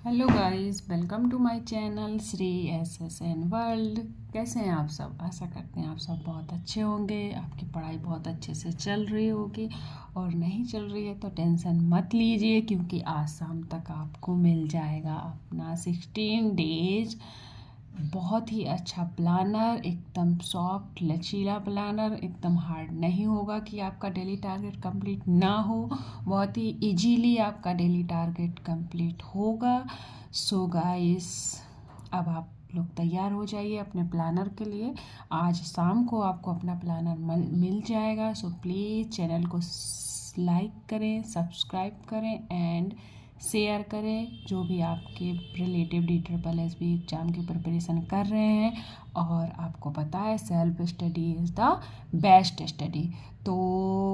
Hello guys, welcome to my channel Shri SSN World. कैसे हैं आप सब? आशा करते हैं आप सब बहुत अच्छे होंगे। आपकी पढ़ाई बहुत अच्छे से चल रही होगी, और नहीं चल रही है तो टेंशन मत लीजिए, क्योंकि आज शाम तक आपको मिल जाएगा अपना 16 डेज बहुत ही अच्छा प्लानर। एकदम सॉफ्ट लचीला प्लानर, एकदम हार्ड नहीं होगा कि आपका डेली टारगेट कंप्लीट ना हो। बहुत ही इजीली आपका डेली टारगेट कंप्लीट होगा। सो गाइस, अब आप लोग तैयार हो जाइए अपने प्लानर के लिए। आज शाम को आपको अपना प्लानर मिल जाएगा। सो प्लीज़ चैनल को लाइक करें, सब्सक्राइब करें एंड शेयर करें, जो भी आपके रिलेटिव DSSB एग्ज़ाम की प्रिपरेशन कर रहे हैं। और आपको पता है self study is the best study. तो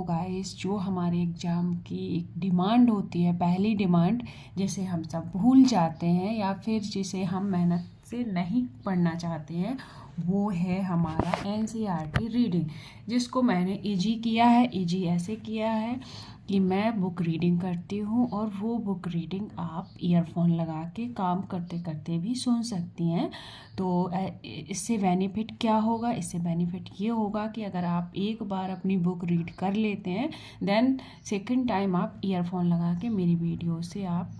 गाइस, जो हमारे एग्ज़ाम की एक डिमांड होती है, पहली डिमांड, जिसे हम सब भूल जाते हैं या फिर जिसे हम मेहनत से नहीं पढ़ना चाहते हैं, वो है हमारा NCERT रीडिंग, जिसको मैंने ईजी किया है। ईजी ऐसे किया है कि मैं बुक रीडिंग करती हूँ, और वो बुक रीडिंग आप ईयरफोन लगा के काम करते करते भी सुन सकती हैं। तो इससे बेनिफिट क्या होगा? इससे बेनिफिट ये होगा कि अगर आप एक बार अपनी बुक रीड कर लेते हैं, देन सेकंड टाइम आप ईयरफोन लगा के मेरी वीडियो से आप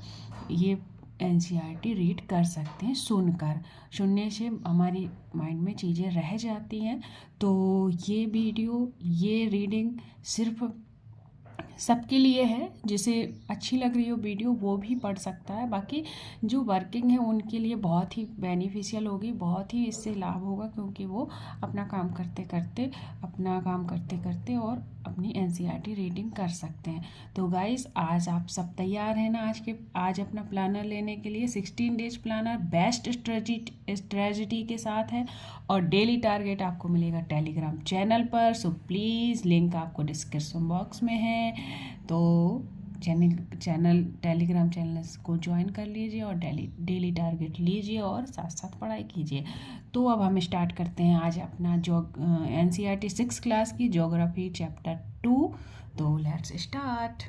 ये NCERT रीड कर सकते हैं। सुनने से हमारी माइंड में चीज़ें रह जाती हैं। तो ये वीडियो, ये रीडिंग सिर्फ सबके लिए है। जिसे अच्छी लग रही हो वीडियो वो भी पढ़ सकता है। बाकी जो वर्किंग है उनके लिए बहुत ही बेनिफिशियल होगी, बहुत ही इससे लाभ होगा, क्योंकि वो अपना काम करते करते और अपनी NCERT रीडिंग कर सकते हैं। तो गाइस, आज आप सब तैयार हैं ना आज अपना प्लानर लेने के लिए? 16 डेज प्लानर बेस्ट स्ट्रेटजी के साथ है, और डेली टारगेट आपको मिलेगा टेलीग्राम चैनल पर। सो प्लीज़, लिंक आपको डिस्क्रिप्शन बॉक्स में है। तो टेलीग्राम चैनल को ज्वाइन कर लीजिए और डेली टारगेट लीजिए और साथ साथ पढ़ाई कीजिए। तो अब हम स्टार्ट करते हैं आज अपना NCERT 6 क्लास की ज्योग्राफी चैप्टर 2। तो लेट्स स्टार्ट।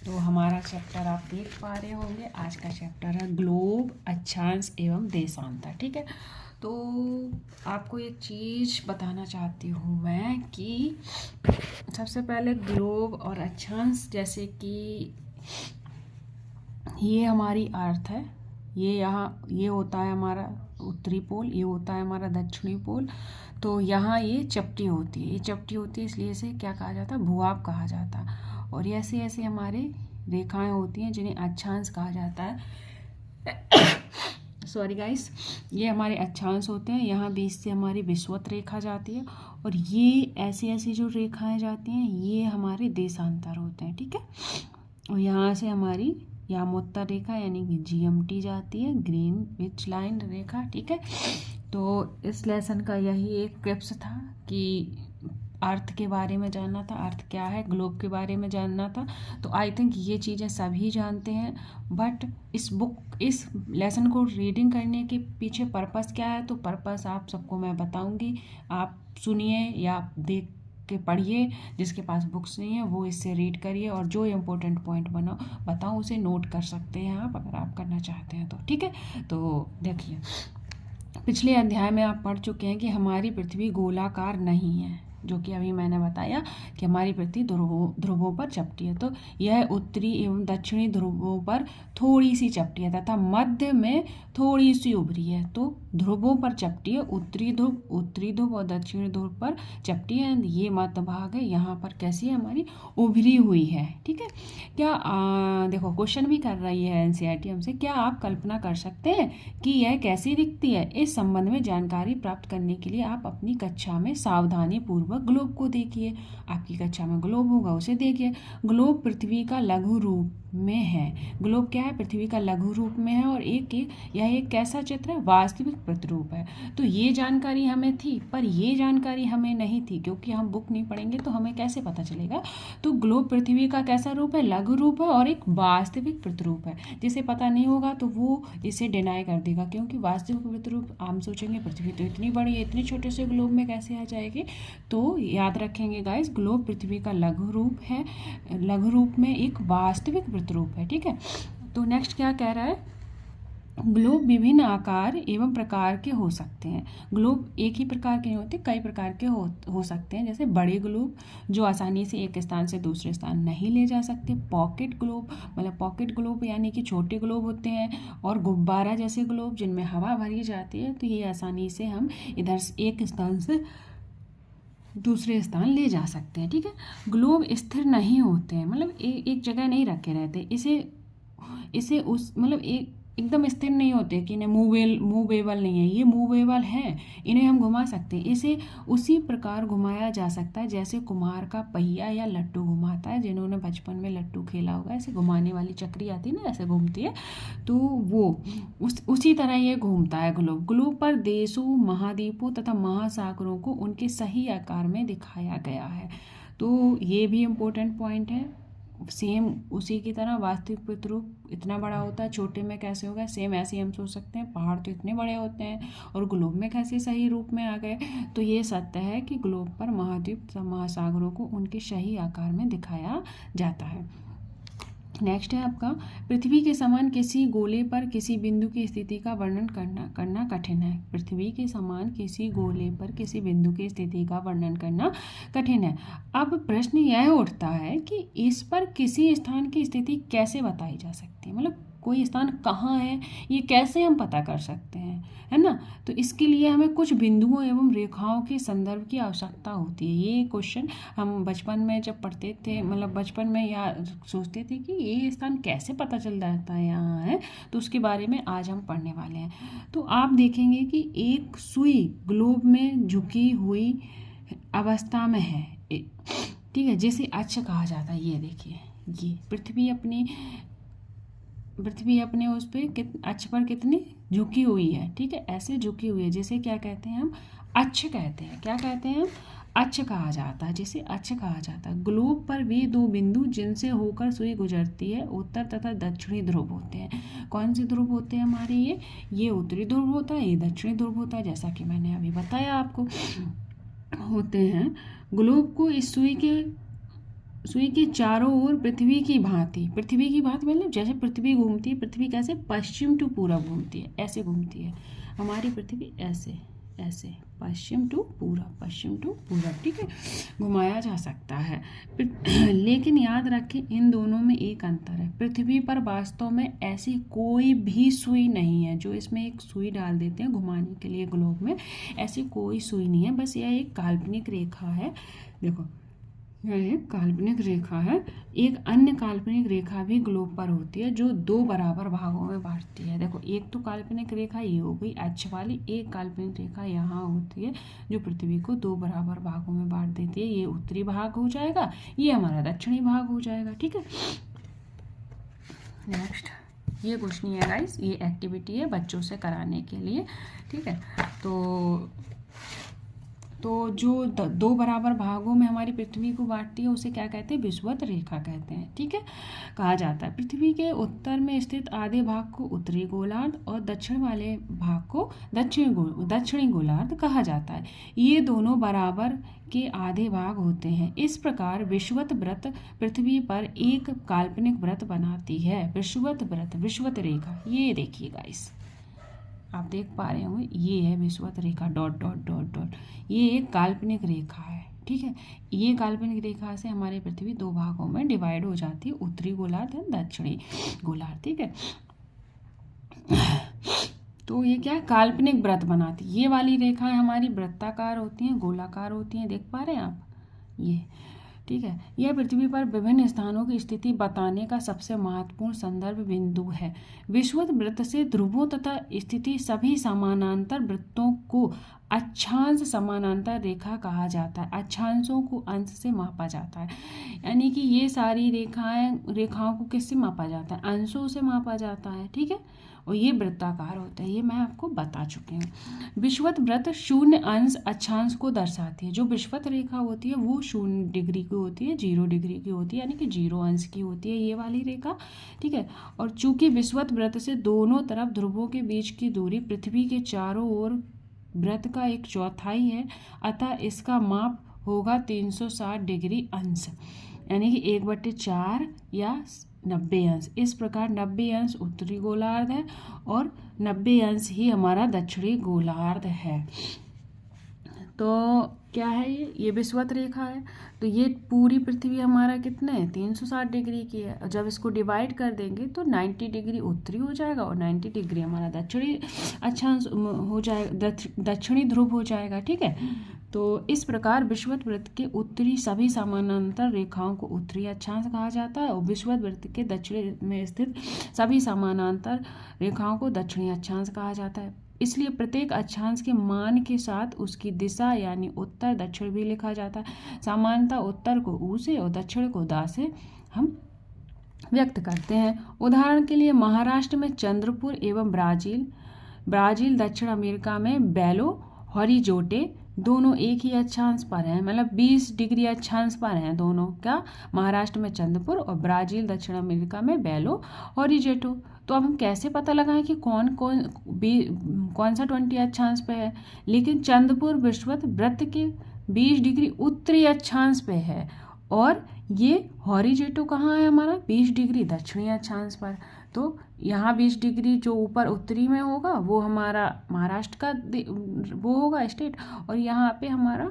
तो हमारा चैप्टर आप देख पा रहे होंगे, आज का चैप्टर है ग्लोब, अक्षांश एवं देशांतर। ठीक है, तो आपको एक चीज़ बताना चाहती हूँ मैं कि सबसे पहले ग्लोब और अक्षांश, जैसे कि ये हमारी अर्थ है, ये होता है हमारा उत्तरी पोल, ये होता है हमारा दक्षिणी पोल। तो यहाँ ये चपटी होती है, इसलिए इसे क्या कहा जाता है? भूभाग कहा जाता है। और ऐसे ऐसे हमारे रेखाएं होती हैं जिन्हें अक्षांश कहा जाता है। सॉरी गाइस, ये हमारे अक्षांश होते हैं। यहाँ बीच से हमारी विषुवत रेखा जाती है, और ये ऐसी ऐसी जो रेखाएं जाती हैं ये हमारे देशांतर होते हैं। ठीक है, और यहाँ से हमारी यामोत्तर रेखा यानी कि GMT जाती है, ग्रीनविच लाइन रेखा। ठीक है, तो इस लेसन का यही एक टिप्स था कि अर्थ के बारे में जानना था, अर्थ क्या है, ग्लोब के बारे में जानना था। तो आई थिंक ये चीज़ें सभी जानते हैं, बट इस लेसन को रीडिंग करने के पीछे पर्पस क्या है, तो पर्पस आप सबको मैं बताऊंगी। आप सुनिए या देख के पढ़िए। जिसके पास बुक्स नहीं है वो इससे रीड करिए, और जो इम्पोर्टेंट पॉइंट बताऊँ उसे नोट कर सकते हैं आप, अगर आप करना चाहते हैं तो। ठीक है, तो देखिए, पिछले अध्याय में आप पढ़ चुके हैं कि हमारी पृथ्वी गोलाकार नहीं है, जो कि अभी मैंने बताया कि हमारी पृथ्वी ध्रुवों पर चपटी है। तो यह उत्तरी एवं दक्षिणी ध्रुवों पर थोड़ी सी चपटी है तथा मध्य में थोड़ी सी उभरी है। तो ध्रुवों पर चपटी है, उत्तरी ध्रुव और दक्षिणी ध्रुव पर चपटी है। ये मध्य भाग है, यहाँ पर कैसी है? हमारी उभरी हुई है। ठीक है, क्या देखो, क्वेश्चन भी कर रही है NCERT हमसे, क्या आप कल्पना कर सकते हैं कि यह कैसी दिखती है? इस संबंध में जानकारी प्राप्त करने के लिए आप अपनी कक्षा में सावधानी पूर्वक ध्यानपूर्वक ग्लोब को देखिए। आपकी कक्षा में ग्लोब होगा, उसे देखिए। ग्लोब पृथ्वी का लघु रूप में है। ग्लोब क्या है? पृथ्वी का लघु रूप में है और यह एक कैसा चित्र है? वास्तविक प्रतिरूप है। तो ये जानकारी हमें थी, पर ये जानकारी हमें नहीं थी, क्योंकि हम बुक नहीं पढ़ेंगे तो हमें कैसे पता चलेगा। तो ग्लोब पृथ्वी का कैसा रूप है? लघु रूप है और एक वास्तविक प्रतिरूप है। जिसे पता नहीं होगा तो वो इसे डिनाई कर देगा, क्योंकि वास्तविक प्रतिरूप हम सोचेंगे पृथ्वी तो इतनी बड़ी है, इतने छोटे से ग्लोब में कैसे आ जाएगी। तो याद रखेंगे गाइस, ग्लोब पृथ्वी का लघु रूप है, लघु रूप में एक वास्तविक प्रतिरूप है। ठीक है, तो नेक्स्ट क्या कह रहा है? ग्लोब विभिन्न आकार एवं प्रकार के हो सकते हैं। ग्लोब एक ही प्रकार के नहीं होते, कई प्रकार के हो सकते हैं। जैसे बड़े ग्लोब जो आसानी से एक स्थान से दूसरे स्थान नहीं ले जा सकते। पॉकेट ग्लोब, मतलब पॉकेट ग्लोब यानी कि छोटे ग्लोब होते हैं। और गुब्बारा जैसे ग्लोब जिनमें हवा भरी जाती है, तो ये आसानी से हम इधर से एक स्थान से दूसरे स्थान ले जा सकते हैं। ठीक है, ग्लोब स्थिर नहीं होते हैं, मतलब एक जगह नहीं रखे रहते। इसे उस मतलब एकदम स्थिर नहीं होते कि इन्हें मूवेबल नहीं है, ये मूवेबल है, इन्हें हम घुमा सकते हैं। इसे उसी प्रकार घुमाया जा सकता है जैसे कुम्हार का पहिया या लट्टू घुमाता है। जिन्होंने बचपन में लट्टू खेला होगा, ऐसे घुमाने वाली चक्री आती है ना, ऐसे घूमती है, तो वो उसी तरह ये घूमता है ग्लोब। ग्लोब पर देशों, महाद्वीपों तथा महासागरों को उनके सही आकार में दिखाया गया है। तो ये भी इम्पोर्टेंट पॉइंट है। सेम उसी की तरह वास्तविक प्रतिरूप इतना बड़ा होता है, छोटे में कैसे होगा? सेम ऐसे ही हम सोच सकते हैं, पहाड़ तो इतने बड़े होते हैं और ग्लोब में कैसे सही रूप में आ गए। तो ये सत्य है कि ग्लोब पर महाद्वीप, महासागरों को उनके सही आकार में दिखाया जाता है। नेक्स्ट है आपका, पृथ्वी के समान किसी गोले पर किसी बिंदु की स्थिति का वर्णन करना कठिन है। पृथ्वी के समान किसी गोले पर किसी बिंदु की स्थिति का वर्णन करना कठिन है। अब प्रश्न यह उठता है कि इस पर किसी स्थान की स्थिति कैसे बताई जा सकती है, मतलब कोई स्थान कहाँ है, ये कैसे हम पता कर सकते हैं, है ना। तो इसके लिए हमें कुछ बिंदुओं एवं रेखाओं के संदर्भ की आवश्यकता होती है। ये क्वेश्चन हम बचपन में जब पढ़ते थे, मतलब बचपन में या सोचते थे कि ये स्थान कैसे पता चल जाता है यहाँ है, तो उसके बारे में आज हम पढ़ने वाले हैं। तो आप देखेंगे कि एक सुई ग्लोब में झुकी हुई अवस्था में है, ठीक है, जिसे अक्ष कहा जाता है। ये देखिए, ये पृथ्वी अपने उस पर अक्ष पर कितनी झुकी हुई है, ठीक है, ऐसे झुकी हुई है, जिसे क्या कहते हैं हम? अक्ष कहते हैं। क्या कहते हैं हम? अक्ष कहा जाता है, जिसे अक्ष कहा जाता है। ग्लोब पर वे दो बिंदु जिनसे होकर सुई गुजरती है, उत्तर तथा दक्षिणी ध्रुव होते हैं। कौन से ध्रुव होते हैं हमारे? ये उत्तरी ध्रुव होता है, ये दक्षिणी ध्रुव होता है, जैसा कि मैंने अभी बताया आपको होते हैं। ग्लोब को इस सुई के चारों ओर पृथ्वी की भांति मतलब जैसे पृथ्वी घूमती है, पृथ्वी कैसे? पश्चिम टू पूरब घूमती है, ऐसे घूमती है हमारी पृथ्वी, ऐसे पश्चिम टू पूरब, ठीक है, घुमाया जा सकता है। लेकिन याद रखें, इन दोनों में एक अंतर है। पृथ्वी पर वास्तव में ऐसी कोई भी सुई नहीं है। जो इसमें एक सुई डाल देते हैं घुमाने के लिए ग्लोब में, ऐसी कोई सुई नहीं है, बस यह एक काल्पनिक रेखा है। देखो, यह एक काल्पनिक रेखा है। एक अन्य काल्पनिक रेखा भी ग्लोब पर होती है, जो दो बराबर भागों में बांटती है। देखो, एक तो काल्पनिक रेखा ये हो गई अक्ष वाली, एक काल्पनिक रेखा यहाँ होती है जो पृथ्वी को दो बराबर भागों में बांट देती है। ये उत्तरी भाग हो जाएगा, ये हमारा दक्षिणी भाग हो जाएगा, ठीक है। नेक्स्ट, ये कुछ नहीं है गाइस, ये एक्टिविटी है बच्चों से कराने के लिए, ठीक है। तो जो दो बराबर भागों में हमारी पृथ्वी को बांटती है, उसे क्या कहते हैं? विषुवत रेखा कहते हैं, ठीक है, कहा जाता है। पृथ्वी के उत्तर में स्थित आधे भाग को उत्तरी गोलार्ध और दक्षिण वाले भाग को दक्षिणी गोलार्ध कहा जाता है। ये दोनों बराबर के आधे भाग होते हैं। इस प्रकार विषुवत वृत्त पृथ्वी पर एक काल्पनिक वृत्त बनाती है। विषुवत रेखा, ये देखिए गाइस, आप देख पा रहे होंगे, ये है विषुवत रेखा, डॉट डॉट डॉट डॉट, ये एक काल्पनिक रेखा है, ठीक है। ये काल्पनिक रेखा से हमारी पृथ्वी दो भागों में डिवाइड हो जाती है, उत्तरी गोलार्ध और दक्षिणी गोलार्ध, ठीक है। तो ये क्या है? काल्पनिक वृत्त बनाती है। ये वाली रेखाएं हमारी वृत्ताकार होती हैं, गोलाकार होती हैं, देख पा रहे हैं आप, ये, ठीक है। यह पृथ्वी पर विभिन्न स्थानों की स्थिति बताने का सबसे महत्वपूर्ण संदर्भ बिंदु है। विषुवत वृत्त से ध्रुवों तथा स्थिति सभी समानांतर वृत्तों को अक्षांश समानांतर रेखा कहा जाता है। अक्षांशों को अंश से मापा जाता है, यानी कि ये सारी रेखाओं को किससे मापा जाता है? अंशों से मापा जाता है, ठीक है। और ये वृत्ताकार होता है, ये मैं आपको बता चुकी हूँ। विषुवत वृत्त शून्य अंश अक्षांश को दर्शाती है। जो विषुवत रेखा होती है वो 0 डिग्री की होती है, 0 डिग्री की होती है, यानी कि 0 अंश की होती है ये वाली रेखा, ठीक है। और चूंकि विषुवत वृत्त से दोनों तरफ ध्रुवों के बीच की दूरी पृथ्वी के चारों ओर वृत्त का 1/4 है, अतः इसका माप होगा 360 डिग्री अंश, यानी कि 1/4 या 90 अंश। इस प्रकार 90 अंश उत्तरी गोलार्ध है और 90 अंश ही हमारा दक्षिणी गोलार्ध है। तो क्या है ये विषुवत रेखा है। तो ये पूरी पृथ्वी हमारा कितना है? 360 डिग्री की है। और जब इसको डिवाइड कर देंगे तो 90 डिग्री उत्तरी हो जाएगा और 90 डिग्री हमारा दक्षिणी अक्षांश हो जाएगा, दक्षिणी ध्रुव हो जाएगा, ठीक है। तो इस प्रकार विषुवत वृत्त के उत्तरी सभी समानांतर रेखाओं को उत्तरी अक्षांश कहा जाता है और विषुवत वृत्त के दक्षिणी में स्थित सभी समानांतर रेखाओं को दक्षिणी अक्षांश कहा जाता है। इसलिए प्रत्येक अक्षांश के मान के साथ उसकी दिशा यानी उत्तर दक्षिण भी लिखा जाता है। सामान्यतः उत्तर को ऊ से और दक्षिण को दा से हम व्यक्त करते हैं। उदाहरण के लिए महाराष्ट्र में चंद्रपुर एवं ब्राजील दक्षिण अमेरिका में बेलो हॉरिजोंटे दोनों एक ही अक्षांश पर हैं, मतलब 20 डिग्री अक्षांश पर हैं दोनों। क्या? महाराष्ट्र में चंद्रपुर और ब्राजील दक्षिण अमेरिका में बेलो हॉरिजोंटे। तो अब हम कैसे पता लगाएं कि कौन सा 20 अक्षांश पे है? लेकिन चंद्रपुर विषुवत वृत्त के 20 डिग्री उत्तरी अक्षांश पे है और ये हॉरिजोंटे कहाँ है हमारा? 20 डिग्री दक्षिणी अक्षांश पर। तो यहाँ 20 डिग्री जो ऊपर उत्तरी में होगा वो हमारा महाराष्ट्र का वो होगा स्टेट, और यहाँ पे हमारा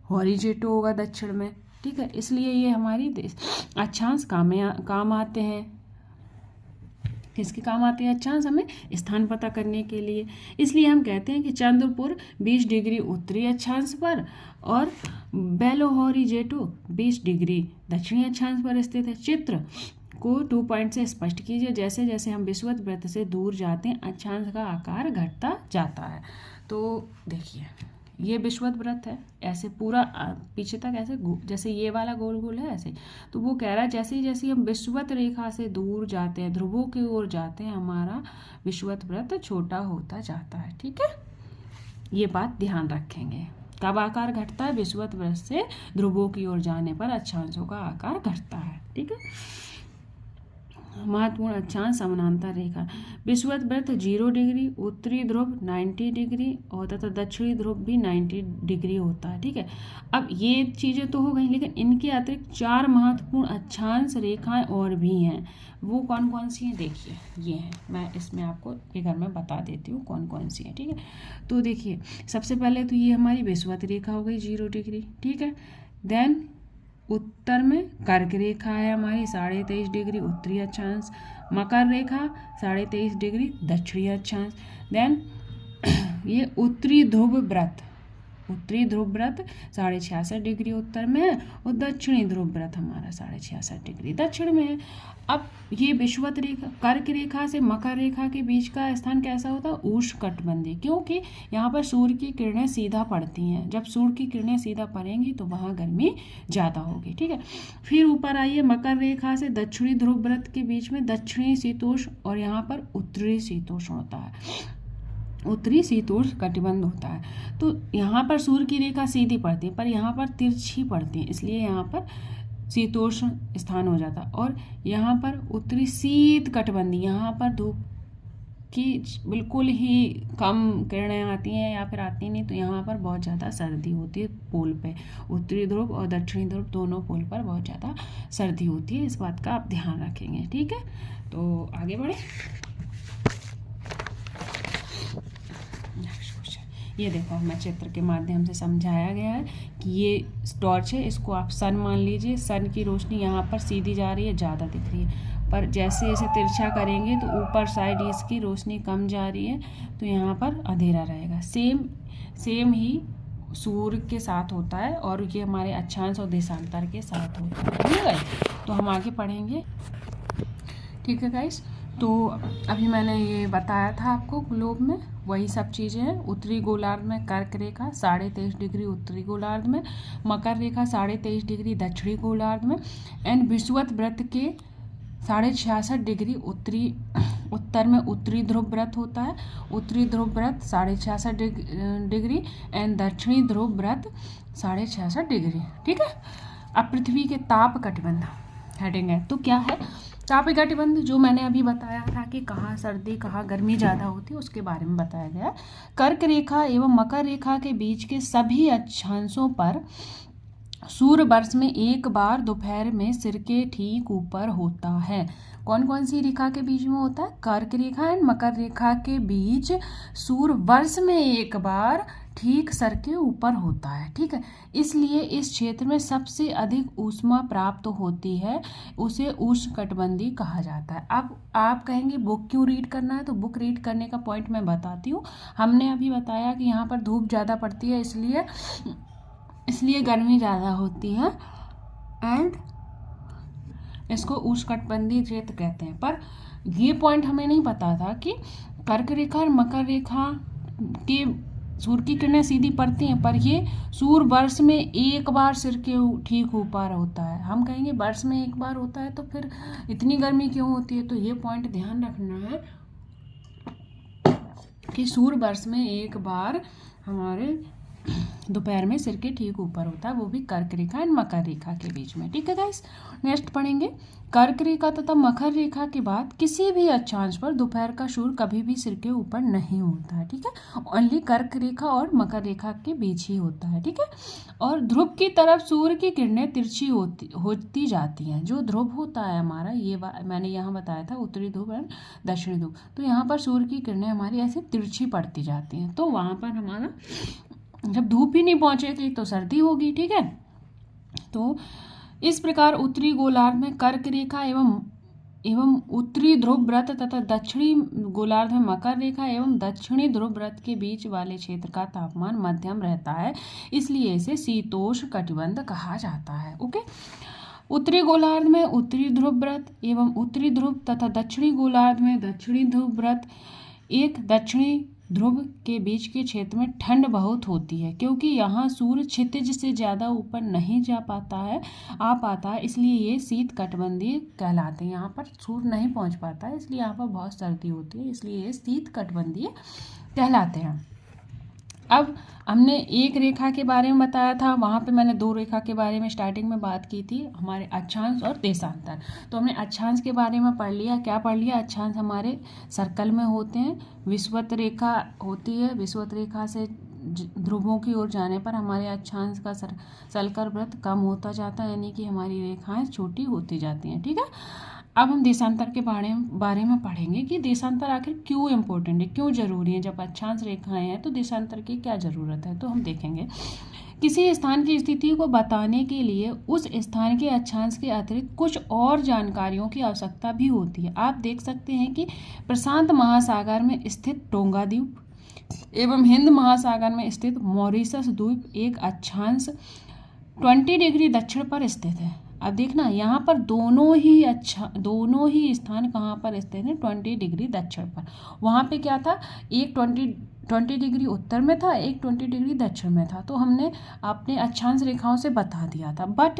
हॉरिजोंटे होगा दक्षिण में, ठीक है। इसलिए ये हमारी अक्षांश काम आते हैं। किसके काम आते हैं अक्षांश? हमें स्थान पता करने के लिए। इसलिए हम कहते हैं कि चंद्रपुर 20 डिग्री उत्तरी अक्षांश पर और बेलो हॉरिजोंटे 20 डिग्री दक्षिणी अक्षांश पर स्थित है। चित्र को 2 पॉइंट से स्पष्ट कीजिए। जैसे जैसे हम विषुवत वृत्त से दूर जाते हैं अक्षांश का आकार घटता जाता है। तो देखिए ये विषुवत वृत्त है, ऐसे पूरा पीछे तक ऐसे जैसे ये वाला गोल गोल है ऐसे। तो वो कह रहा है जैसे जैसे हम विषुवत रेखा से दूर जाते हैं, ध्रुवों की ओर जाते हैं, हमारा विषुवत वृत्त छोटा होता जाता है, ठीक है। ये बात ध्यान रखेंगे। कब आकार घटता है? विषुवत वृत्त से ध्रुवों की ओर जाने पर अक्षांशों का आकार घटता है, ठीक है। महत्वपूर्ण अक्षांश समानांतर रेखा। विषुवत वृत्त 0 डिग्री, उत्तरी ध्रुव 90 डिग्री और तथा दक्षिणी ध्रुव भी 90 डिग्री होता है, ठीक है। अब ये चीज़ें तो हो गई, लेकिन इनके अतिरिक्त 4 महत्वपूर्ण अक्षांश रेखाएं और भी हैं। वो कौन कौन सी हैं? देखिए ये हैं, मैं इसमें आपको फिगर में बता देती हूँ कौन कौन सी हैं, ठीक है। तो देखिए सबसे पहले तो ये हमारी विषुवत रेखा हो गई 0 डिग्री, ठीक है। देन उत्तर में कर्क रेखा है हमारी 23.5 डिग्री उत्तरी अक्षांश, मकर रेखा 23.5 डिग्री दक्षिणी अक्षांश। देन ये उत्तरी ध्रुव व्रत 66.5 डिग्री उत्तर में है और दक्षिणी ध्रुव व्रत हमारा 66.5 डिग्री दक्षिण में है। अब ये विषुवत रेखा कर्क रेखा से मकर रेखा के बीच का स्थान कैसा होता है? उष्णकटिबंधीय, क्योंकि यहाँ पर सूर्य की किरणें सीधा पड़ती हैं। जब सूर्य की किरणें सीधा पड़ेंगी तो वहाँ गर्मी ज़्यादा होगी, ठीक है। फिर ऊपर आइए, मकर रेखा से दक्षिणी ध्रुव व्रत के बीच में दक्षिणी शीतोष्ण और यहाँ पर उत्तरी शीतोष्ण होता है, उत्तरी शीतोष्ण कटिबंध होता है। तो यहाँ पर सूर्य की रेखा सीधी पड़ती है पर यहाँ पर तिरछी पड़ती है, इसलिए यहाँ पर शीतोष्ण स्थान हो जाता है। और यहाँ पर उत्तरी शीत कटिबंधी, यहाँ पर धूप की बिल्कुल ही कम किरणें आती हैं या फिर आती नहीं, तो यहाँ पर बहुत ज़्यादा सर्दी होती है पोल पे। उत्तरी ध्रुव और दक्षिणी ध्रुव दोनों पोल पर बहुत ज़्यादा सर्दी होती है, इस बात का आप ध्यान रखेंगे, ठीक है। तो आगे बढ़े। ये देखो हमें चित्र के माध्यम से समझाया गया है कि ये टॉर्च है, इसको आप सन मान लीजिए। सन की रोशनी यहाँ पर सीधी जा रही है, ज़्यादा दिख रही है, पर जैसे इसे तिरछा करेंगे तो ऊपर साइड इसकी रोशनी कम जा रही है तो यहाँ पर अंधेरा रहेगा। सेम ही सूर्य के साथ होता है और ये हमारे अक्षांश और देशांतर के साथ होता है। ठीक है गाइस, तो हम आगे पढ़ेंगे। ठीक है गाइस, तो अभी मैंने ये बताया था आपको ग्लोब में वही सब चीज़ें हैं। उत्तरी गोलार्ध में कर्क रेखा 23.5 डिग्री उत्तरी गोलार्ध में, मकर रेखा 23.5 डिग्री दक्षिणी गोलार्ध में, एंड विषुवत वृत्त के 66.5 डिग्री उत्तर में उत्तरी ध्रुव व्रत होता है। उत्तरी ध्रुव व्रत 66.5 डिग्री एंड दक्षिणी ध्रुव व्रत 66.5 डिग्री। ठीक है, अब पृथ्वी के ताप कटिबंध हेडिंग है। तो क्या है ताप कटिबंध? जो मैंने अभी बताया था कि कहाँ सर्दी कहाँ गर्मी ज़्यादा होती है उसके बारे में बताया गया। कर्क रेखा एवं मकर रेखा के बीच के सभी अक्षांशों पर सूर्य वर्ष में एक बार दोपहर में सिर के ठीक ऊपर होता है। कौन कौन सी रेखा के बीच में होता है? कर्क रेखा एंड मकर रेखा के बीच सूर्य वर्ष में एक बार ठीक सर के ऊपर होता है। ठीक है, इसलिए इस क्षेत्र में सबसे अधिक ऊष्मा प्राप्त होती है, उसे उष्णकटिबंधीय कहा जाता है। अब आप कहेंगे बुक क्यों रीड करना है, तो बुक रीड करने का पॉइंट मैं बताती हूँ। हमने अभी बताया कि यहाँ पर धूप ज़्यादा पड़ती है, इसलिए गर्मी ज़्यादा होती है एंड इसको उष्णकटिबंधीय क्षेत्र कहते हैं। पर ये पॉइंट हमें नहीं पता था कि कर्क रेखा और मकर रेखा के सूर्य की किरणें सीधी पड़ती हैं, पर ये सूर्य वर्ष में एक बार सिर के ठीक ऊपर होता है। हम कहेंगे वर्ष में एक बार होता है तो फिर इतनी गर्मी क्यों होती है? तो ये पॉइंट ध्यान रखना है कि सूर्य वर्ष में एक बार हमारे दोपहर में सिर के ठीक ऊपर होता है, वो भी कर्क रेखा एंड मकर रेखा के बीच में। ठीक है गाइस, नेक्स्ट पढ़ेंगे। कर्क रेखा तथा मकर रेखा के बाद किसी भी अक्षांश पर दोपहर का सूर्य कभी भी सिर के ऊपर नहीं होता है। ठीक है, ओनली कर्क रेखा और मकर रेखा के बीच ही होता है। ठीक है, और ध्रुव की तरफ सूर्य की किरणें तिरछी होती जाती हैं। जो ध्रुव होता है हमारा, ये मैंने यहाँ बताया था उत्तरी ध्रुव और दक्षिणी ध्रुव, तो यहाँ पर सूर्य की किरणें हमारी ऐसे तिरछी पड़ती जाती हैं। तो वहाँ पर हमारा जब धूप ही नहीं पहुंचेगी तो सर्दी होगी। ठीक है, तो इस प्रकार उत्तरी गोलार्ध में कर्क रेखा एवं उत्तरी ध्रुव व्रत तथा दक्षिणी गोलार्ध में मकर रेखा एवं दक्षिणी ध्रुव व्रत के बीच वाले क्षेत्र का तापमान मध्यम रहता है, इसलिए इसे शीतोष्ण कटिबंध कहा जाता है। ओके, उत्तरी गोलार्ध में उत्तरी ध्रुव व्रत एवं उत्तरी ध्रुव तथा दक्षिणी गोलार्ध में दक्षिणी ध्रुव व्रत एक दक्षिणी ध्रुव के बीच के क्षेत्र में ठंड बहुत होती है, क्योंकि यहाँ सूर्य क्षितिज से ज़्यादा ऊपर नहीं आ पाता है, इसलिए ये शीत कटिबंधीय कहलाते हैं। यहाँ पर सूर्य नहीं पहुँच पाता है, इसलिए यहाँ पर बहुत सर्दी होती है, इसलिए ये शीत कटिबंधीय कहलाते हैं। अब हमने एक रेखा के बारे में बताया था, वहाँ पे मैंने दो रेखा के बारे में स्टार्टिंग में बात की थी, हमारे अक्षांश और देशांतर। तो हमने अक्षांश के बारे में पढ़ लिया। क्या पढ़ लिया? अक्षांश हमारे सर्कल में होते हैं, विषुवत रेखा होती है, विषुवत रेखा से ध्रुवों की ओर जाने पर हमारे अक्षांश का सर्कल वृत्त कम होता जाता है, यानी कि हमारी रेखाएं छोटी होती जाती हैं। ठीक है, अब हम देशांतर के बारे में पढ़ेंगे कि देशांतर आखिर क्यों इम्पोर्टेंट है, क्यों जरूरी है। जब अक्षांश रेखाएं हैं तो देशांतर की क्या ज़रूरत है, तो हम देखेंगे। किसी स्थान की स्थिति को बताने के लिए उस स्थान के अक्षांश के अतिरिक्त कुछ और जानकारियों की आवश्यकता भी होती है। आप देख सकते हैं कि प्रशांत महासागर में स्थित टोंगा द्वीप एवं हिंद महासागर में स्थित मॉरिशस द्वीप एक अक्षांश 20 डिग्री दक्षिण पर स्थित है। अब देखना, यहाँ पर दोनों ही स्थान कहाँ पर स्थित हैं? 20 डिग्री दक्षिण पर। वहाँ पे क्या था, एक 20 डिग्री उत्तर में था, एक 20 डिग्री दक्षिण में था, तो हमने अपने अक्षांश रेखाओं से बता दिया था। बट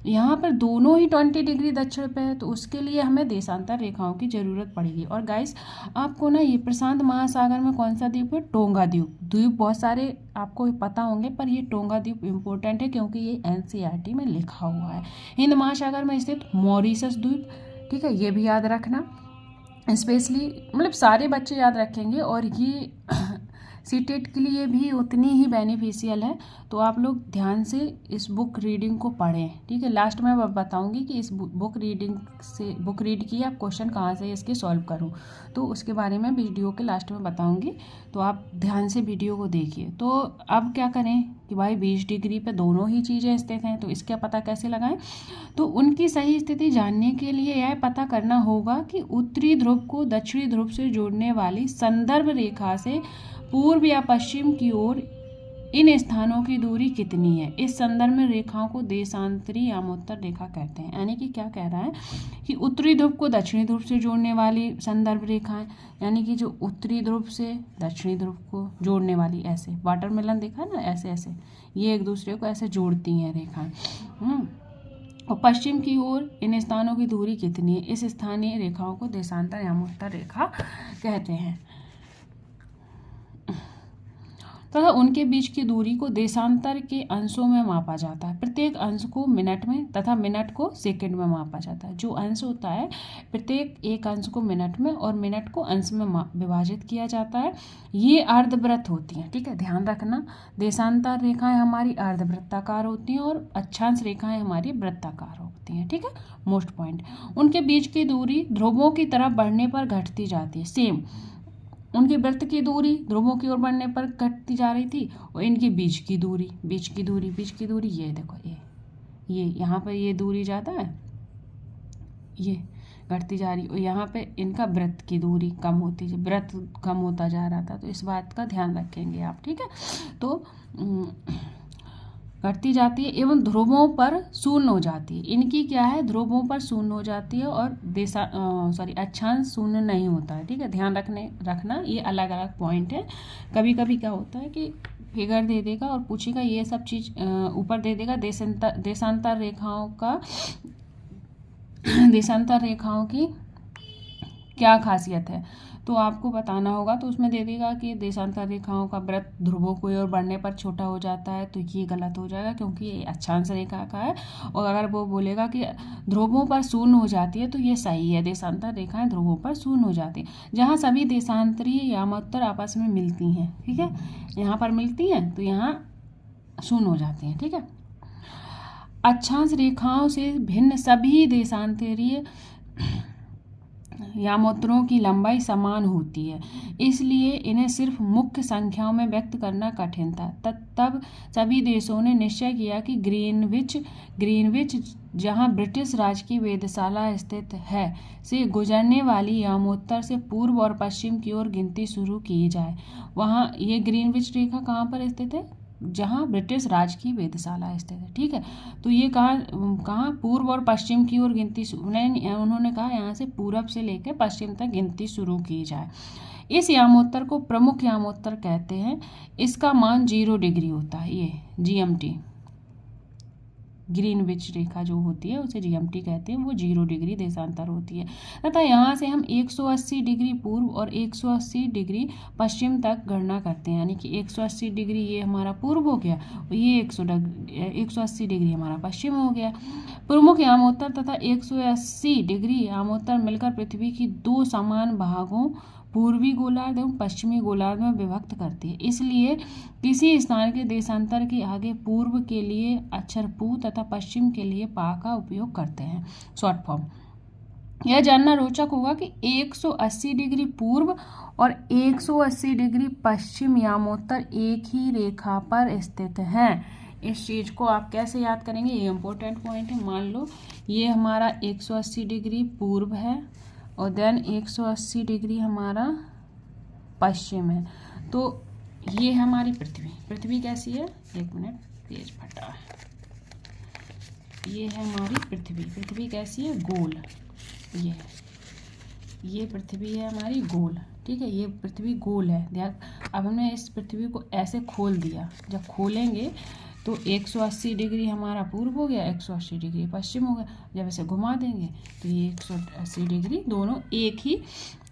यहाँ पर दोनों ही 20 डिग्री दक्षिण पे है, तो उसके लिए हमें देशांतर रेखाओं की ज़रूरत पड़ेगी। और गाइस, आपको ना ये प्रशांत महासागर में कौन सा द्वीप है? टोंगा द्वीप। द्वीप बहुत सारे आपको पता होंगे, पर ये टोंगा द्वीप इम्पोर्टेंट है क्योंकि ये NCERT में लिखा हुआ है। हिंद महासागर में स्थित मॉरिशस द्वीप, ठीक है, ये भी याद रखना स्पेशली, मतलब सारे बच्चे याद रखेंगे, और ये सीटेट के लिए भी उतनी ही बेनिफिशियल है। तो आप लोग ध्यान से इस बुक रीडिंग को पढ़ें। ठीक है, लास्ट में मैं बताऊंगी कि इस बुक रीड की आप क्वेश्चन कहाँ से इसके सॉल्व करूं, तो उसके बारे में वीडियो के लास्ट में बताऊंगी, तो आप ध्यान से वीडियो को देखिए। तो अब क्या करें कि भाई 20 डिग्री पे दोनों ही चीज़ें स्थित हैं, तो इसका पता कैसे लगाएं? तो उनकी सही स्थिति जानने के लिए यह पता करना होगा कि उत्तरी ध्रुव को दक्षिणी ध्रुव से जोड़ने वाली संदर्भ रेखा से पूर्व या पश्चिम की ओर इन स्थानों की दूरी कितनी है। इस संदर्भ में रेखाओं को देशांतरी यामोत्तर रेखा कहते हैं। यानी कि क्या कह रहा है कि उत्तरी ध्रुव को दक्षिणी ध्रुव से जोड़ने वाली संदर्भ रेखाएं, यानी कि जो उत्तरी ध्रुव से दक्षिणी ध्रुव को जोड़ने वाली, ऐसे वाटरमेलन देखा ना, ऐसे ऐसे ये एक दूसरे को ऐसे जोड़ती हैं रेखाएं। और पश्चिम की ओर इन स्थानों की दूरी कितनी है। इस स्थानीय रेखाओं को देशांतर यामोत्तर रेखा कहते हैं तथा उनके बीच की दूरी को देशांतर के अंशों में मापा जाता है। प्रत्येक अंश को मिनट में तथा मिनट को सेकंड में मापा जाता है। जो अंश होता है प्रत्येक एक अंश को मिनट में और मिनट को अंश में विभाजित किया जाता है। ये अर्धवृत्त होती हैं, ठीक है, ध्यान रखना। देशांतर रेखाएं हमारी अर्धवृत्ताकार होती हैं और अक्षांश रेखाएं हमारी वृत्ताकार होती हैं, ठीक है, मोस्ट पॉइंट। उनके बीच की दूरी ध्रुवों की तरफ बढ़ने पर घटती जाती है। सेम उनके वृत्त की दूरी ध्रुवों की ओर बढ़ने पर घटती जा रही थी और इनके बीच की दूरी ये देखो, ये यहाँ पर ये दूरी ज़्यादा है, ये घटती जा रही, और यहाँ पे इनका वृत्त की दूरी कम होती, वृत्त कम होता जा रहा था। तो इस बात का ध्यान रखेंगे आप, ठीक है। तो घटती जाती है एवं ध्रुवों पर शून्य हो जाती है। इनकी क्या है, ध्रुवों पर शून्य हो जाती है और अक्षांश शून्य नहीं होता है, ठीक है, ध्यान रखना ये अलग अलग पॉइंट है। कभी कभी क्या होता है कि फिगर दे देगा और पूछेगा ये सब चीज़ ऊपर दे देगा देशांतर रेखाओं की क्या खासियत है, तो आपको बताना होगा। तो उसमें दे देगा कि देशांतर रेखाओं का वृत्त ध्रुवों की ओर बढ़ने पर छोटा हो जाता है, तो ये गलत हो जाएगा क्योंकि ये अक्षांश रेखा का है। और अगर वो बोलेगा कि ध्रुवों पर शून्य हो जाती है तो ये सही है, देशांतर रेखाएं ध्रुवों पर शून्य हो जाती है। जहाँ सभी देशांतरीय यामोत्तर आपस में मिलती हैं, ठीक है, यहाँ पर मिलती हैं तो यहाँ शून्य हो जाती हैं, ठीक है। अक्षांश रेखाओं से भिन्न सभी देशांतरीय यामोत्तरों की लंबाई समान होती है, इसलिए इन्हें सिर्फ मुख्य संख्याओं में व्यक्त करना कठिन था। तब सभी देशों ने निश्चय किया कि ग्रीनविच जहां ब्रिटिश राज की वेधशाला स्थित है से गुजरने वाली यामोत्तर से पूर्व और पश्चिम की ओर गिनती शुरू की जाए। वहां ये ग्रीनविच रेखा कहाँ पर स्थित है, जहाँ ब्रिटिश राज की वेधशाला स्थित है, ठीक है। तो ये कहाँ पूर्व और पश्चिम की ओर गिनती, उन्होंने कहा यहाँ से पूरब से लेकर पश्चिम तक गिनती शुरू की जाए। इस यामोत्तर को प्रमुख यामोत्तर कहते हैं। इसका मान 0 डिग्री होता है, ये GMT, ग्रीनविच रेखा जो होती है उसे GMT कहते हैं, वो 0 डिग्री देशांतर होती है। तथा यहाँ से हम 180 डिग्री पूर्व और 180 डिग्री पश्चिम तक गणना करते हैं, यानी कि 180 डिग्री ये हमारा पूर्व हो गया और ये 180 डिग्री हमारा पश्चिम हो गया। प्रमुख यामोत्तर तथा 180 डिग्री यामोत्तर मिलकर पृथ्वी की 2 समान भागों पूर्वी गोलार्ध एवं पश्चिमी गोलार्ध में विभक्त करती है। इसलिए किसी स्थान के देशांतर के आगे पूर्व के लिए अक्षर पू तथा पश्चिम के लिए पा का उपयोग करते हैं, शॉर्ट फॉर्म। यह जानना रोचक होगा कि 180 डिग्री पूर्व और 180 डिग्री पश्चिम यामोत्तर एक ही रेखा पर स्थित हैं। इस चीज़ को आप कैसे याद करेंगे, ये इम्पोर्टेंट पॉइंट है। मान लो ये हमारा 180 डिग्री पूर्व है और देन 180 डिग्री हमारा पश्चिम है, तो ये हमारी पृथ्वी कैसी है, एक मिनट पेज फटा है, ये है हमारी पृथ्वी कैसी है, गोल, ये पृथ्वी है हमारी गोल, ठीक है, ये पृथ्वी गोल है। ध्यान, अब हमने इस पृथ्वी को ऐसे खोल दिया, जब खोलेंगे तो 180 डिग्री हमारा पूर्व हो गया, 180 डिग्री पश्चिम हो गया। जब इसे घुमा देंगे तो ये 180 डिग्री दोनों एक ही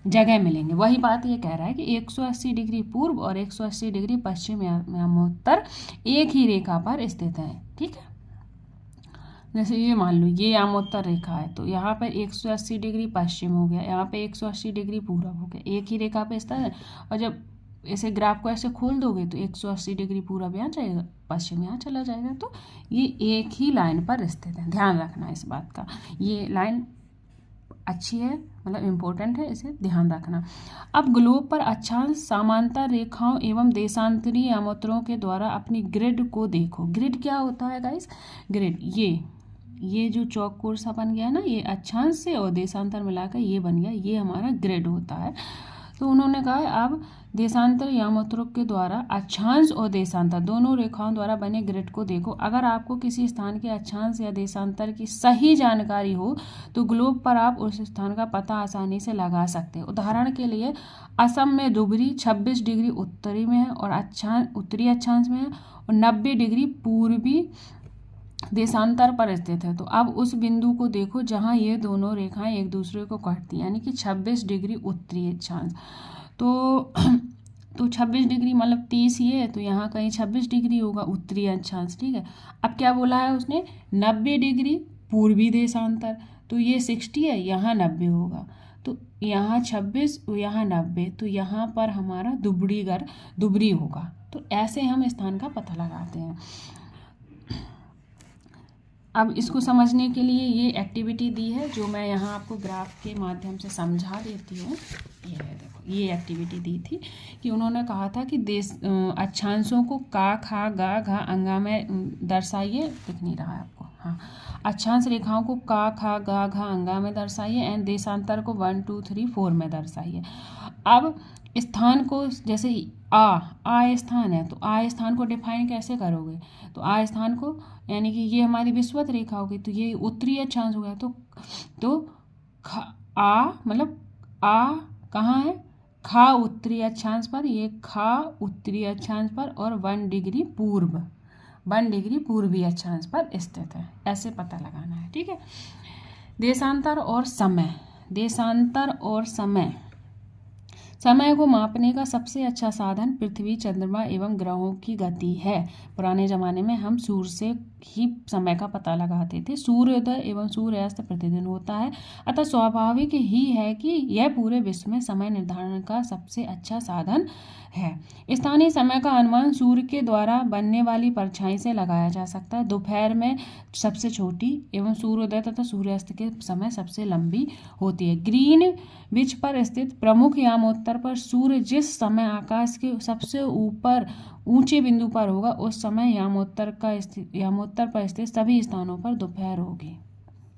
जगह मिलेंगे। वही बात ये कह रहा है कि 180 डिग्री पूर्व और 180 डिग्री पश्चिम यामोत्तर एक ही रेखा पर स्थित हैं, ठीक है। जैसे ये मान लो ये यामोत्तर रेखा है, तो यहाँ पर 180 डिग्री पश्चिम हो गया, यहाँ पे 180 डिग्री पूरब हो गया, एक ही रेखा पे स्थित है। और जब इसे ग्राफ को ऐसे खोल दोगे तो 180 डिग्री पूरब यहाँ जाएगा, पश्चिम यहाँ चला जाएगा, तो ये एक ही लाइन पर स्थित है। ध्यान रखना इस बात का, ये लाइन अच्छी है, मतलब इम्पोर्टेंट है, इसे ध्यान रखना। अब ग्लोब पर अक्षांश समांतर रेखाओं एवं देशांतरीय यामोत्तरों के द्वारा अपनी ग्रिड को देखो। ग्रिड क्या होता है गाइस, ग्रिड ये जो चौकोर सा बन गया ना, ये अक्षांश से और देशांतर मिलाकर ये बन गया, ये हमारा ग्रिड होता है। तो उन्होंने कहा अब देशांतर यामात्रा के द्वारा अक्षांश और देशांतर दोनों रेखाओं द्वारा बने ग्रिड को देखो। अगर आपको किसी स्थान के अक्षांश या देशांतर की सही जानकारी हो तो ग्लोब पर आप उस स्थान का पता आसानी से लगा सकते हैं। उदाहरण के लिए असम में धुबरी 26 डिग्री उत्तरी में है और उत्तरी अक्षांश में है और 90 डिग्री पूर्वी देशांतर पर स्थित है। तो अब उस बिंदु को देखो जहाँ ये दोनों रेखाएं एक दूसरे को काटती हैं, यानी कि 26 डिग्री उत्तरी अक्षांश। तो 26 डिग्री मतलब 30 ये है, तो यहाँ कहीं 26 डिग्री होगा उत्तरी अक्षांश, ठीक है। अब क्या बोला है उसने, 90 डिग्री पूर्वी देशांतर, तो ये 60 है, यहाँ 90 होगा, तो यहाँ 26 यहाँ 90, तो यहाँ पर हमारा दुबरी होगा। तो ऐसे हम स्थान का पता लगाते हैं। अब इसको समझने के लिए ये एक्टिविटी दी है जो मैं यहाँ आपको ग्राफ के माध्यम से समझा देती हूँ। ये है, देखो ये एक्टिविटी दी थी कि उन्होंने कहा था कि अक्षांशों को का, खा, गा, घा, अंगा में दर्शाइए। दिख नहीं रहा है आपको, हाँ। अक्षांश रेखाओं को का, खा, गा, घा, अंगा में दर्शाइए एंड देशांतर को 1 2 3 4 में दर्शाइए। अब स्थान को, जैसे आ स्थान है, तो आ स्थान को डिफाइन कैसे करोगे, तो आ स्थान को यानी कि ये हमारी विषुवत रेखा होगी, तो ये उत्तरी अक्षांश हो गया। तो आ मतलब आ कहाँ है, खा उत्तरी अक्षांश पर, ये खा उत्तरी अक्षांश पर और 1 डिग्री पूर्वी अक्षांश पर स्थित है। ऐसे पता लगाना है, ठीक है। देशांतर और समय को मापने का सबसे अच्छा साधन पृथ्वी, चंद्रमा एवं ग्रहों की गति है। पुराने ज़माने में हम सूर्य से ही समय का पता लगाते थे। सूर्योदय एवं सूर्यास्त प्रतिदिन होता है, अतः स्वाभाविक ही है कि यह पूरे विश्व में समय निर्धारण का सबसे अच्छा साधन है। स्थानीय समय का अनुमान सूर्य के द्वारा बनने वाली परछाई से लगाया जा सकता है। दोपहर में सबसे छोटी एवं सूर्योदय तथा सूर्यास्त के समय सबसे लंबी होती है। ग्रीनविच पर स्थित प्रमुख यामोत्तर पर सूर्य जिस समय आकाश के सबसे ऊपर ऊंचे बिंदु पर होगा उस समय यामोत्तर पर स्थित सभी स्थानों पर दोपहर होगी।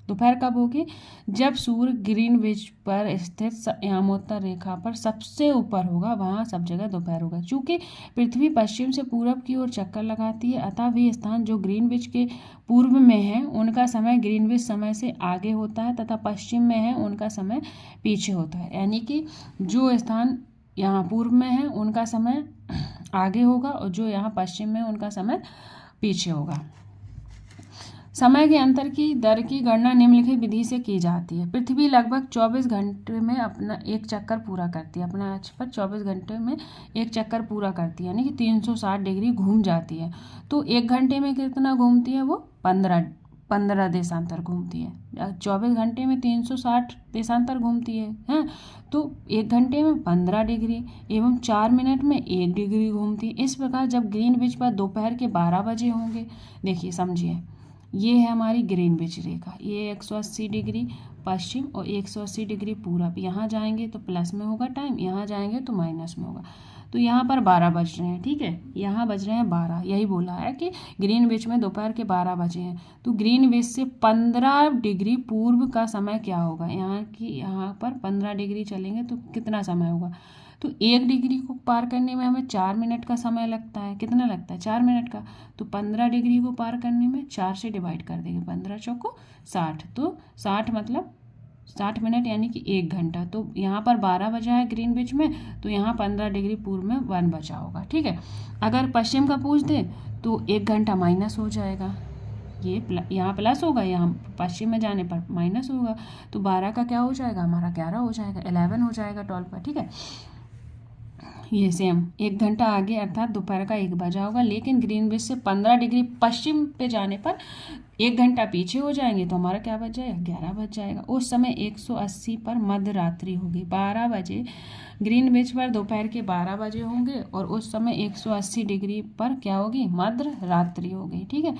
दोपहर कब होगी, जब सूर्य ग्रीनविच पर स्थित यामोत्तर रेखा पर सबसे ऊपर होगा, वहाँ सब जगह दोपहर होगा। चूंकि पृथ्वी पश्चिम से पूरब की ओर चक्कर लगाती है, अतः वे स्थान जो ग्रीनविच के पूर्व में हैं उनका समय ग्रीनविच समय से आगे होता है तथा पश्चिम में है उनका समय पीछे होता है। यानी कि जो स्थान यहाँ पूर्व में है उनका समय आगे होगा और जो यहाँ पश्चिम में उनका समय पीछे होगा। समय के अंतर की दर की गणना निम्नलिखित विधि से की जाती है। पृथ्वी लगभग 24 घंटे में अपना एक चक्कर पूरा करती है, अपना अक्ष पर 24 घंटे में एक चक्कर पूरा करती है, यानी कि 360 डिग्री घूम जाती है। तो एक घंटे में कितना घूमती है, वो 15 देशांतर घूमती है। 24 घंटे में 360 देशांतर घूमती है, हैं? तो एक घंटे में 15 डिग्री एवं 4 मिनट में 1 डिग्री घूमती है। इस प्रकार जब ग्रीनविच पर दोपहर के 12 बजे होंगे, देखिए समझिए, ये है हमारी ग्रीनविच रेखा, ये 180 डिग्री पश्चिम और 180 डिग्री पूरब। यहाँ जाएंगे तो प्लस में होगा टाइम, यहाँ जाएंगे तो माइनस में होगा। तो यहाँ पर 12 बज रहे हैं, ठीक है, यहाँ बज रहे हैं 12। यही बोला है कि ग्रीनविच में दोपहर के 12 बजे हैं। तो ग्रीनविच से 15 डिग्री पूर्व का समय क्या होगा, यहाँ पर 15 डिग्री चलेंगे तो कितना समय होगा, तो 1 डिग्री को पार करने में हमें 4 मिनट का समय लगता है। कितना लगता है, 4 मिनट का। तो 15 डिग्री को पार करने में 4 से डिवाइड कर देंगे, 15 चौको 60, तो 60 मतलब 60 मिनट यानी कि 1 घंटा। तो यहाँ पर 12 बजा है ग्रीनविच में, तो यहाँ 15 डिग्री पूर्व में 1 बजा होगा, ठीक है। अगर पश्चिम का पूछ दे तो 1 घंटा माइनस हो जाएगा, ये यहाँ प्लस होगा, यहाँ पश्चिम में जाने पर माइनस होगा। तो 12 का क्या हो जाएगा, हमारा 11 हो जाएगा, 11 हो जाएगा 12 का, ठीक है। ये सेम 1 घंटा आगे अर्थात दोपहर का 1 बजा होगा, लेकिन ग्रीनविच से 15 डिग्री पश्चिम पे जाने पर 1 घंटा पीछे हो जाएंगे, तो हमारा क्या बच जाएगा, 11 बज जाएगा। उस समय 180 पर मध्य रात्रि होगी। 12 बजे ग्रीनविच पर दोपहर के 12 बजे होंगे और उस समय 180 डिग्री पर क्या होगी, मध्य रात्रि होगी, ठीक है।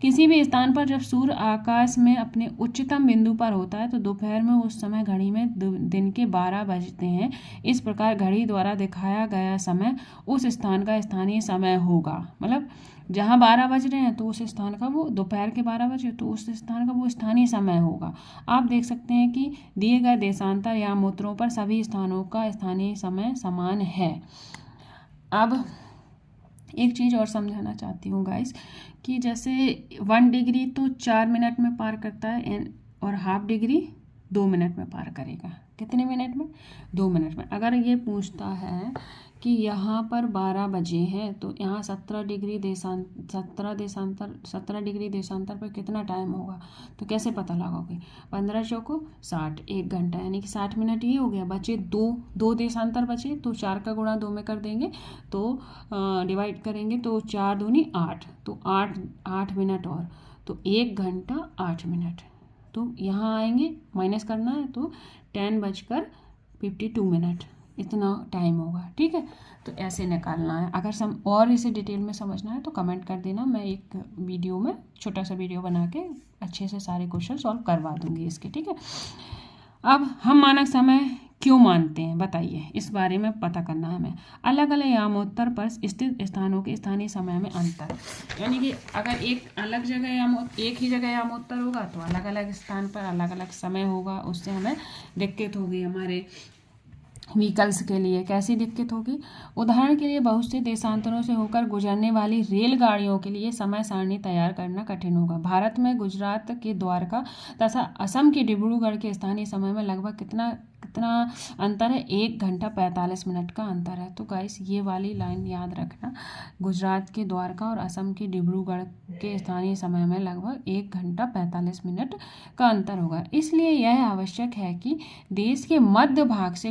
किसी भी स्थान पर जब सूर्य आकाश में अपने उच्चतम बिंदु पर होता है तो दोपहर में उस समय घड़ी में दिन के 12 बजते हैं। इस प्रकार घड़ी द्वारा दिखाया गया समय उस स्थान का स्थानीय समय होगा। मतलब जहाँ 12 बज रहे हैं तो उस स्थान का वो दोपहर के 12 12 बजे, तो उस स्थान का वो स्थानीय समय होगा। आप देख सकते हैं कि दिए गए देशांतर यामोत्तरों पर सभी स्थानों का स्थानीय समय समान है। अब एक चीज़ और समझाना चाहती हूँ गाइस, कि जैसे 1 डिग्री तो 4 मिनट में पार करता है, और हाफ डिग्री 2 मिनट में पार करेगा। कितने मिनट में? 2 मिनट में। अगर ये पूछता है कि यहाँ पर 12 बजे हैं, तो यहाँ 17 डिग्री देशांतर पर कितना टाइम होगा, तो कैसे पता लगाओगे? 15 चौको 60, 1 घंटा, यानी कि 60 मिनट ये हो गया। बचे दो देशांतर बचे, तो 4 का गुणा 2 में कर देंगे, तो डिवाइड करेंगे, तो 4 दूनी 8, तो 8 मिनट और, तो 1 घंटा 8 मिनट। तो यहाँ आएंगे, माइनस करना है, तो 10:52 मिनट इतना टाइम होगा। ठीक है, तो ऐसे निकालना है। अगर और इसे डिटेल में समझना है तो कमेंट कर देना, मैं एक वीडियो में छोटा सा वीडियो बना के अच्छे से सारे क्वेश्चन सॉल्व करवा दूंगी इसके। ठीक है, अब हम मानक समय क्यों मानते हैं बताइए, इस बारे में पता करना है हमें। अलग अलग यामोत्तर पर स्थित स्थानों के स्थानीय समय में अंतर, यानी कि अगर एक ही जगह यामोत्तर होगा तो अलग अलग स्थान पर अलग अलग समय होगा, उससे हमें दिक्कत होगी हमारे व्हीकल्स के लिए। कैसी दिक्कत होगी? उदाहरण के लिए बहुत से देशांतरों से होकर गुजरने वाली रेलगाड़ियों के लिए समय सारणी तैयार करना कठिन होगा। भारत में गुजरात के द्वारका तथा असम के डिब्रूगढ़ के स्थानीय समय में लगभग कितना अंतर है? 1 घंटा 45 मिनट का अंतर है। तो गाइस ये वाली लाइन याद रखना, गुजरात के द्वारका और असम के डिब्रूगढ़ के स्थानीय समय में लगभग 1 घंटा 45 मिनट का अंतर होगा। इसलिए यह आवश्यक है कि देश के मध्य भाग से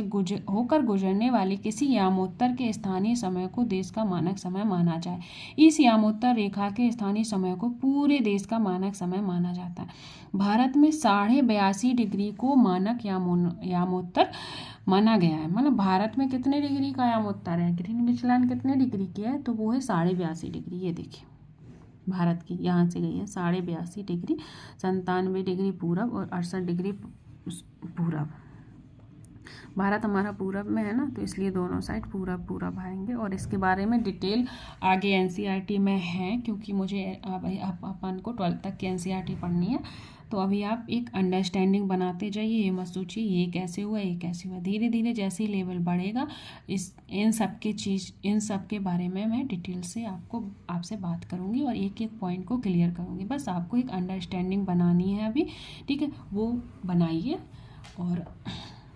होकर गुजरने वाली किसी यामोत्तर के स्थानीय समय को देश का मानक समय माना जाए। इस यामोत्तर रेखा के स्थानीय समय को पूरे देश का मानक समय माना जाता है। भारत में 82.5 डिग्री को मानक यामोत्तर माना गया है। मतलब भारत में कितने डिग्री का यामोत्तर है? ग्रीनविच लाइन कितने डिग्री की है? तो वो है 82.5 डिग्री। ये देखिए भारत की यहाँ से गई है 82.5 डिग्री, 97 डिग्री पूरब और 68 डिग्री पूरब। भारत हमारा पूरब में है ना, तो इसलिए दोनों साइड पूरब आएंगे। और इसके बारे में डिटेल आगे एनसीईआरटी में है, क्योंकि मुझे अपन को 12th तक की एनसीईआरटी पढ़नी है। तो अभी आप एक अंडरस्टैंडिंग बनाते जाइए, ये मत सोचिए ये कैसे हुआ ये कैसे हुआ। धीरे धीरे जैसे ही लेवल बढ़ेगा इन सब के बारे में मैं डिटेल से आपसे बात करूँगी और एक एक पॉइंट को क्लियर करूँगी। बस आपको एक अंडरस्टैंडिंग बनानी है अभी, ठीक है, वो बनाइए। और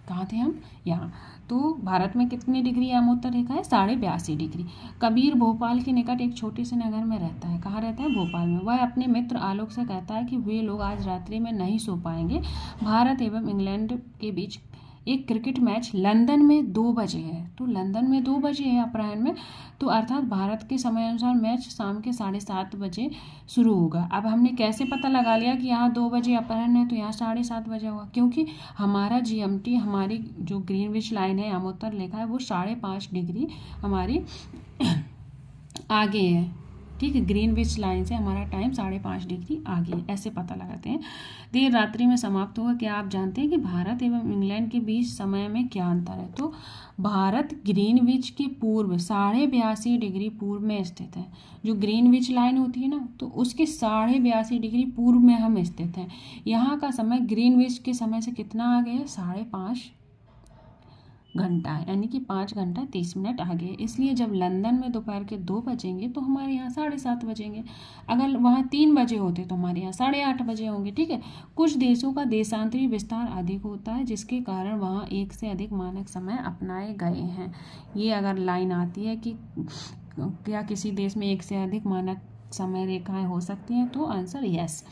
कहाँ थे हम? यहाँ। तो भारत में कितनी डिग्री यामोत्तर रेखा है? 82.5 डिग्री। कबीर भोपाल के निकट एक छोटे से नगर में रहता है। कहाँ रहता है? भोपाल में। वह अपने मित्र आलोक से कहता है कि वे लोग आज रात्रि में नहीं सो पाएंगे। भारत एवं इंग्लैंड के बीच एक क्रिकेट मैच लंदन में 2 बजे है। तो लंदन में 2 बजे है अपराह्न में, तो अर्थात भारत के समय अनुसार मैच शाम के 7:30 बजे शुरू होगा। अब हमने कैसे पता लगा लिया कि यहाँ 2 बजे अपराह्न है, तो यहाँ 7:30 बजे होगा? क्योंकि हमारा GMT, हमारी जो ग्रीनविच लाइन है यामोत्तर रेखा है, वो 5.5 डिग्री हमारी आगे है। ठीक है, ग्रीनविच लाइन से हमारा टाइम 5.5 डिग्री आगे, ऐसे पता लगाते हैं। देर रात्रि में समाप्त होगा। क्या आप जानते हैं कि भारत एवं इंग्लैंड के बीच समय में क्या अंतर है? तो भारत ग्रीनविच के पूर्व 82.5 डिग्री पूर्व में स्थित है। जो ग्रीनविच लाइन होती है ना, तो उसके 82.5 डिग्री पूर्व में हम स्थित हैं। यहाँ का समय ग्रीनविच के समय से कितना आगे है? 5.5 घंटा, यानी कि 5 घंटा 30 मिनट आगे। इसलिए जब लंदन में दोपहर के 2 बजेंगे तो हमारे यहाँ 7:30 बजेंगे। अगर वहाँ 3 बजे होते तो हमारे यहाँ 8:30 बजे होंगे। ठीक है, कुछ देशों का देशांतरी विस्तार अधिक होता है, जिसके कारण वहाँ एक से अधिक मानक समय अपनाए गए हैं। ये अगर लाइन आती है कि क्या किसी देश में एक से अधिक मानक समय रेखाएं हो सकती हैं, तो आंसर यस।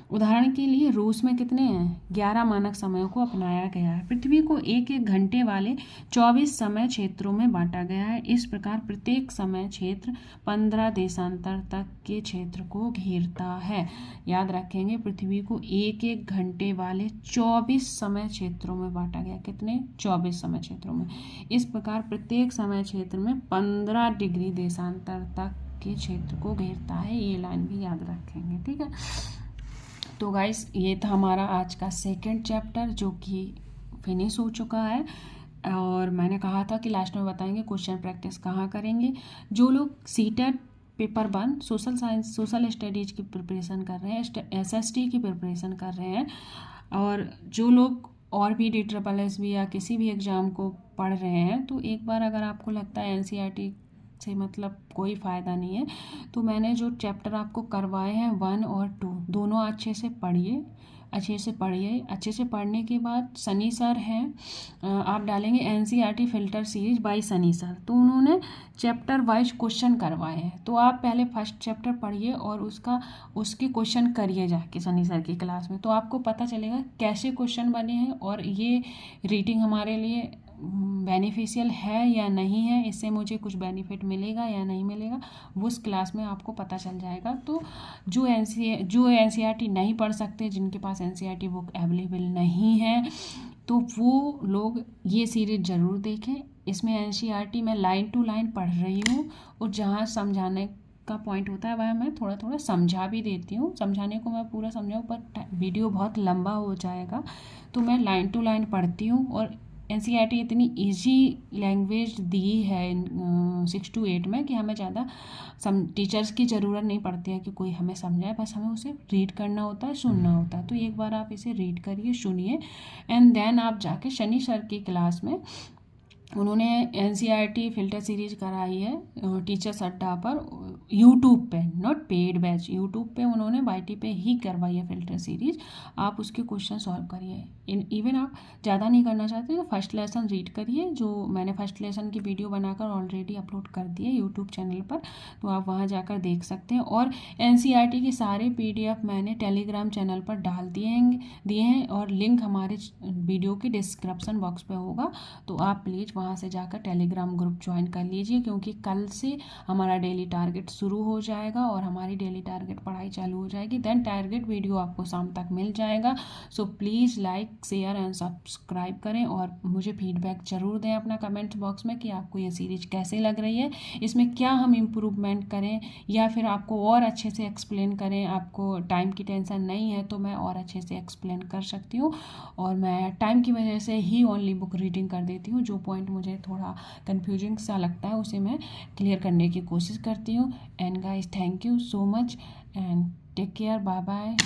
उदाहरण के लिए रूस में कितने हैं? 11 मानक समयों को अपनाया गया है। पृथ्वी को एक घंटे वाले 24 समय क्षेत्रों में बांटा गया है। इस प्रकार प्रत्येक समय क्षेत्र 15 देशांतर तक के क्षेत्र को घेरता है। याद रखेंगे, पृथ्वी को एक घंटे वाले 24 समय क्षेत्रों में बांटा गया। कितने? 24 समय क्षेत्रों में। इस प्रकार प्रत्येक समय क्षेत्र में 15 डिग्री देशांतर तक के क्षेत्र को घेरता है। ये लाइन भी याद रखेंगे। ठीक है, तो गाइस ये था हमारा आज का 2nd चैप्टर, जो कि फिनिश हो चुका है। और मैंने कहा था कि लास्ट में बताएंगे क्वेश्चन प्रैक्टिस कहाँ करेंगे। जो लोग CTET paper 1 social science social studies की प्रिपरेशन कर रहे हैं, SST की प्रिपरेशन कर रहे हैं, और जो लोग और भी DSSS या किसी भी एग्ज़ाम को पढ़ रहे हैं, तो एक बार अगर आपको लगता है NCERT से मतलब कोई फ़ायदा नहीं है, तो मैंने जो चैप्टर आपको करवाए हैं 1 और 2 दोनों अच्छे से पढ़िए। अच्छे से पढ़ने के बाद सनी सर हैं, आप डालेंगे NCERT filter series by Sunny sir, तो उन्होंने चैप्टर वाइज क्वेश्चन करवाए हैं। तो आप पहले फर्स्ट चैप्टर पढ़िए और उसके क्वेश्चन करिए जाके सनी सर की क्लास में, तो आपको पता चलेगा कैसे क्वेश्चन बने हैं और ये रीडिंग हमारे लिए बेनिफिशियल है या नहीं है, इससे मुझे कुछ बेनिफिट मिलेगा या नहीं मिलेगा, वो उस क्लास में आपको पता चल जाएगा। तो जो NCERT नहीं पढ़ सकते, जिनके पास NCERT बुक अवेलेबल नहीं है, तो वो लोग ये सीरीज ज़रूर देखें। इसमें NCERT मैं लाइन टू लाइन पढ़ रही हूँ, और जहाँ समझाने का पॉइंट होता है वह मैं थोड़ा थोड़ा समझा भी देती हूँ। समझाने को मैं पूरा समझाऊँ पर वीडियो बहुत लंबा हो जाएगा, तो मैं लाइन टू लाइन पढ़ती हूँ। और NCERT इतनी इजी लैंग्वेज दी है 6 to 8 में कि हमें ज़्यादा टीचर्स की ज़रूरत नहीं पड़ती है कि कोई हमें समझाए, बस हमें उसे रीड करना होता है, सुनना होता है। तो एक बार आप इसे रीड करिए, सुनिए, एंड देन आप जाके शनि सर की क्लास में, उन्होंने NCERT फ़िल्टर सीरीज कराई है टीचर्स अड्डा पर, यूट्यूब पे, नॉट पेड बैच, यूट्यूब पे उन्होंने YT पे ही करवाई है फ़िल्टर सीरीज। आप उसके क्वेश्चन सॉल्व करिए। इवन आप ज़्यादा नहीं करना चाहते तो फर्स्ट लेसन रीड करिए, जो मैंने फर्स्ट लेसन की वीडियो बनाकर ऑलरेडी अपलोड कर दी है यूट्यूब चैनल पर, तो आप वहाँ जाकर देख सकते हैं। और NCERT के सारे PDF मैंने टेलीग्राम चैनल पर डाल दिए हैं, और लिंक हमारे वीडियो के डिस्क्रिप्शन बॉक्स पे होगा, तो आप प्लीज़ वहाँ से जाकर टेलीग्राम ग्रुप ज्वाइन कर लीजिए, क्योंकि कल से हमारा डेली टारगेट शुरू हो जाएगा और हमारी डेली टारगेट पढ़ाई चालू हो जाएगी। देन टारगेट वीडियो आपको शाम तक मिल जाएगा। So please like share and subscribe करें, और मुझे फीडबैक ज़रूर दें अपना कमेंट बॉक्स में कि आपको ये सीरीज कैसे लग रही है, इसमें क्या हम इम्प्रूवमेंट करें, या फिर आपको और अच्छे से एक्सप्लेन करें। आपको टाइम की टेंशन नहीं है तो मैं और अच्छे से एक्सप्लेन कर सकती हूँ, और मैं टाइम की वजह से ही ओनली बुक रीडिंग कर देती हूँ। जो पॉइंट मुझे थोड़ा कन्फ्यूजिंग सा लगता है उसे मैं क्लियर करने की कोशिश करती हूँ। And guys, thank you so much and take care, bye bye.